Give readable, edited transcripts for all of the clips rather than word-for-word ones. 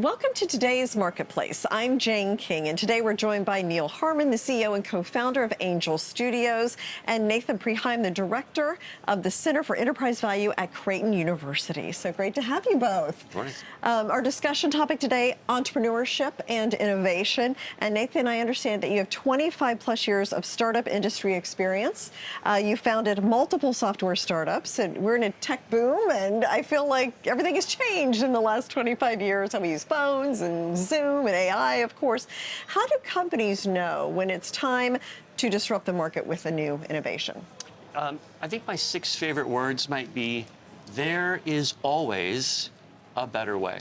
Welcome to today's Marketplace. I'm Jane King, and today we're joined by Neil Harmon, the CEO and co-founder of Angel Studios, and Nathan Preheim, the director of the Center for Enterprise Value at Creighton University. So great to have you both. Good morning. Our discussion topic today, entrepreneurship and innovation. And Nathan, I understand that you have 25 plus years of startup industry experience. You founded multiple software startups, and we're in a tech boom, and I feel like everything has changed in the last 25 years. How we use phones and Zoom and AI, of course. How do companies know when it's time to disrupt the market with a new innovation? I think my 6 favorite words might be, there is always a better way.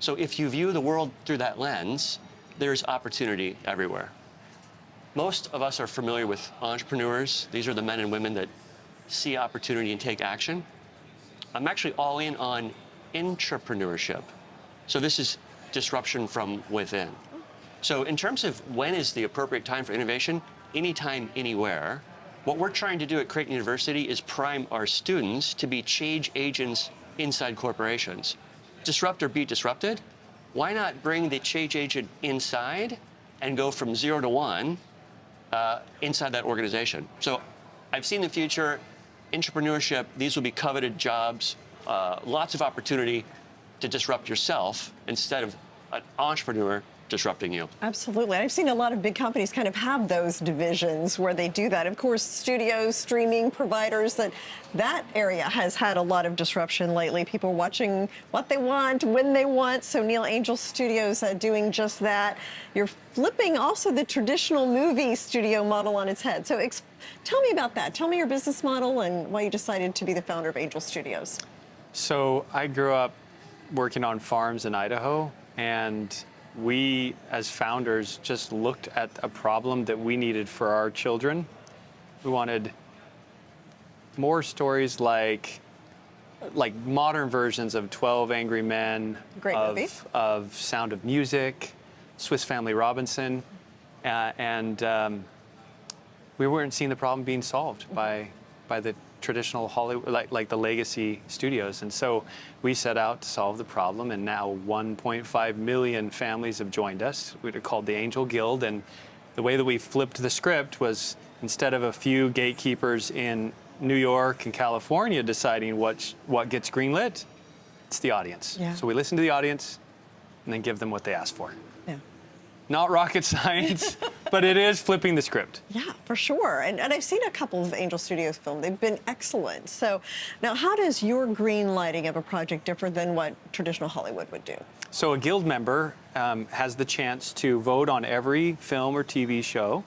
So if you view the world through that lens, there's opportunity everywhere. Most of us are familiar with entrepreneurs. These are the men and women that see opportunity and take action. I'm actually all in on intrapreneurship. So this is disruption from within. So in terms of when is the appropriate time for innovation, anytime, anywhere. What we're trying to do at Creighton University is prime our students to be change agents inside corporations. Disrupt or be disrupted? Why not bring the change agent inside and go from 0 to 1 inside that organization? So I've seen the future, entrepreneurship, these will be coveted jobs, lots of opportunity to disrupt yourself instead of an entrepreneur disrupting you. Absolutely. I've seen a lot of big companies kind of have those divisions where they do that. Of course, studios, streaming providers, that area has had a lot of disruption lately. People watching what they want, when they want. So Neil, Angel Studios doing just that. You're flipping also the traditional movie studio model on its head. So tell me about that. Tell me your business model and why you decided to be the founder of Angel Studios. So I grew up working on farms in Idaho, and we, as founders, just looked at a problem that we needed for our children. We wanted more stories like modern versions of 12 Angry Men, Great movie. of Sound of Music, Swiss Family Robinson, and we weren't seeing the problem being solved by the traditional Hollywood, like the legacy studios. And so we set out to solve the problem, and now 1.5 million families have joined us. We're called the Angel Guild, and the way that we flipped the script was, instead of a few gatekeepers in New York and California deciding what gets greenlit, it's the audience. Yeah. So we listen to the audience and then give them what they ask for. Yeah. Not rocket science, but it is flipping the script. Yeah, for sure. And I've seen a couple of Angel Studios films. They've been excellent. So now, how does your green lighting of a project differ than what traditional Hollywood would do? So a guild member has the chance to vote on every film or TV show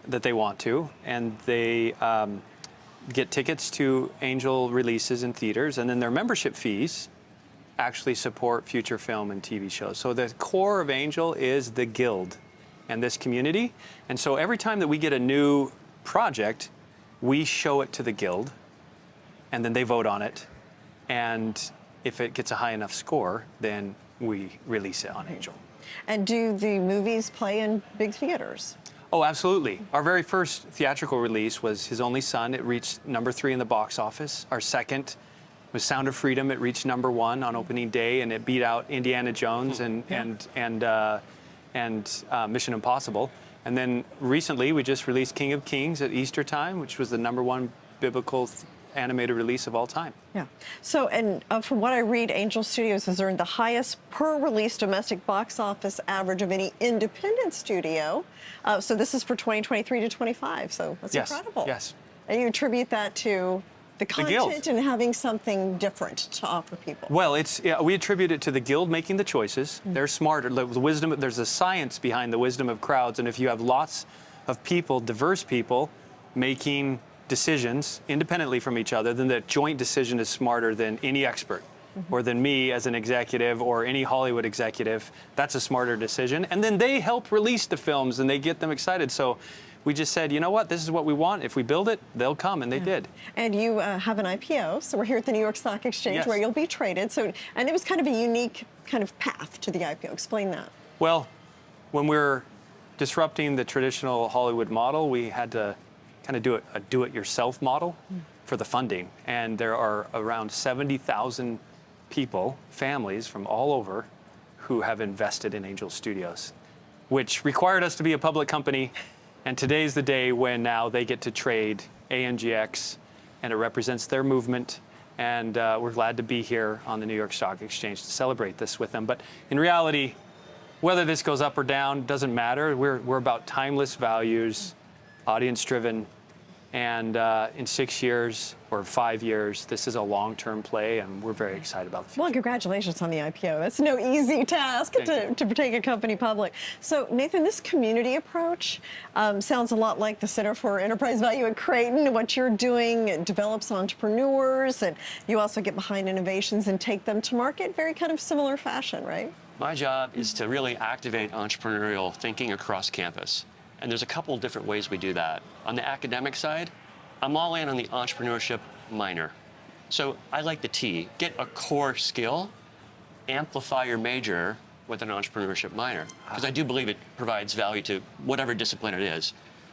that they want to, and they get tickets to Angel releases in theaters, and then their membership fees actually support future film and TV shows. So the core of Angel is the guild and this community. And so every time that we get a new project, we show it to the guild, and then they vote on it. And if it gets a high enough score, then we release it on Angel. And do the movies play in big theaters? Oh, absolutely. Our very first theatrical release was His Only Son. It reached number 3 in the box office. Our second was Sound of Freedom. It reached number 1 on opening day, and it beat out Indiana Jones and Mission Impossible. And then recently, we just released King of Kings at Easter time, which was the number 1 biblical animated release of all time. Yeah. So, and from what I read, Angel Studios has earned the highest per-release domestic box office average of any independent studio. So this is for 2023 to 25. So that's incredible. Yes. And you attribute that to the content and having something different to offer people. Well, we attribute it to the guild making the choices. They're smarter. The wisdom. There's a science behind the wisdom of crowds, and if you have lots of people, diverse people, making decisions independently from each other, then the joint decision is smarter than any expert, or than me as an executive or any Hollywood executive. That's a smarter decision, and then they help release the films and they get them excited. So we just said, you know what, this is what we want. If we build it, they'll come, and they did. And you have an IPO, so we're here at the New York Stock Exchange, where you'll be traded. So, and it was kind of a unique kind of path to the IPO. Explain that. Well, when we're disrupting the traditional Hollywood model, we had to kind of do a do-it-yourself model for the funding. And there are around 70,000 people, families from all over, who have invested in Angel Studios, which required us to be a public company. And today's the day when now they get to trade ANGX, and it represents their movement. And we're glad to be here on the New York Stock Exchange to celebrate this with them. But in reality, whether this goes up or down doesn't matter. We're about timeless values, audience-driven, and in 6 years or 5 years, this is a long-term play, and we're very excited about the future. Well, congratulations on the IPO. That's no easy task to take a company public. So, Nathan, this community approach sounds a lot like the Center for Enterprise Value at Creighton. What you're doing, it develops entrepreneurs, and you also get behind innovations and take them to market. Very kind of similar fashion, right? My job is to really activate entrepreneurial thinking across campus. And there's a couple of different ways we do that. On the academic side, I'm all in on the entrepreneurship minor. So I like the T. Get a core skill, amplify your major with an entrepreneurship minor. Because I do believe it provides value to whatever discipline it is.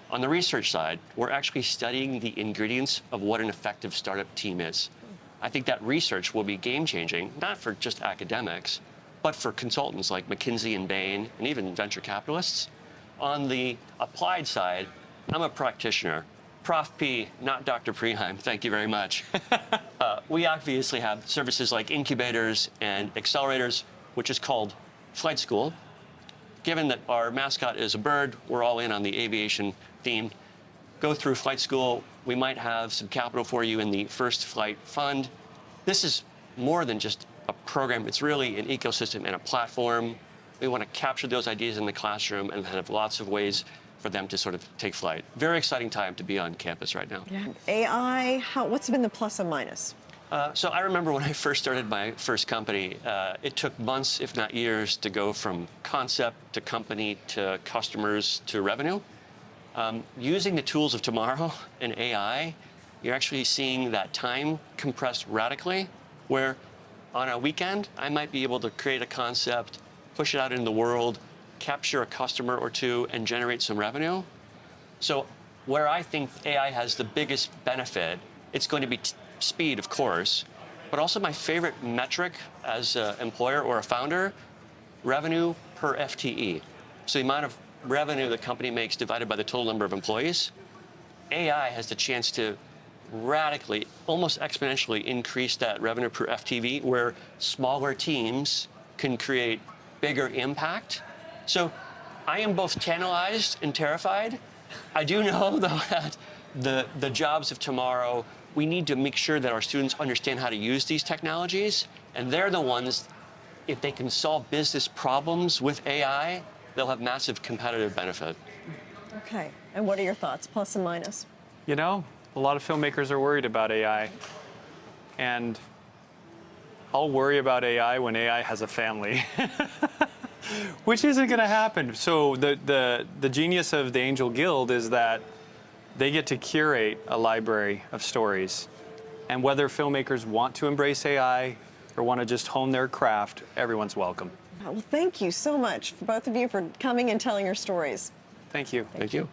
On the research side, we're actually studying the ingredients of what an effective startup team is. I think that research will be game-changing, not for just academics, but for consultants like McKinsey and Bain, and even venture capitalists. On the applied side, I'm a practitioner. Prof P, not Dr. Preheim, thank you very much. We obviously have services like incubators and accelerators, which is called Flight School. Given that our mascot is a bird, we're all in on the aviation theme. Go through Flight School. We might have some capital for you in the First Flight Fund. This is more than just a program. It's really an ecosystem and a platform. We want to capture those ideas in the classroom and have lots of ways for them to sort of take flight. Very exciting time to be on campus right now. Yeah. AI, what's been the plus and minus? So I remember when I first started my first company, it took months, if not years, to go from concept to company to customers to revenue. Using the tools of tomorrow in AI, you're actually seeing that time compressed radically, where on a weekend, I might be able to create a concept, push it out in the world, capture a customer or two, and generate some revenue. So where I think AI has the biggest benefit, it's going to be speed, of course, but also my favorite metric as an employer or a founder, revenue per FTE. So the amount of revenue the company makes divided by the total number of employees. AI has the chance to radically, almost exponentially increase that revenue per FTE, where smaller teams can create bigger impact. So I am both tantalized and terrified. I do know, though, that the jobs of tomorrow, we need to make sure that our students understand how to use these technologies, and they're the ones, if they can solve business problems with AI, they'll have massive competitive benefit. Okay, and what are your thoughts, plus and minus? You know, a lot of filmmakers are worried about AI, and I'll worry about AI when AI has a family, which isn't going to happen. So the genius of the Angel Guild is that they get to curate a library of stories, and whether filmmakers want to embrace AI or want to just hone their craft, everyone's welcome. Well, thank you so much, for both of you, for coming and telling your stories. Thank you. Thank you.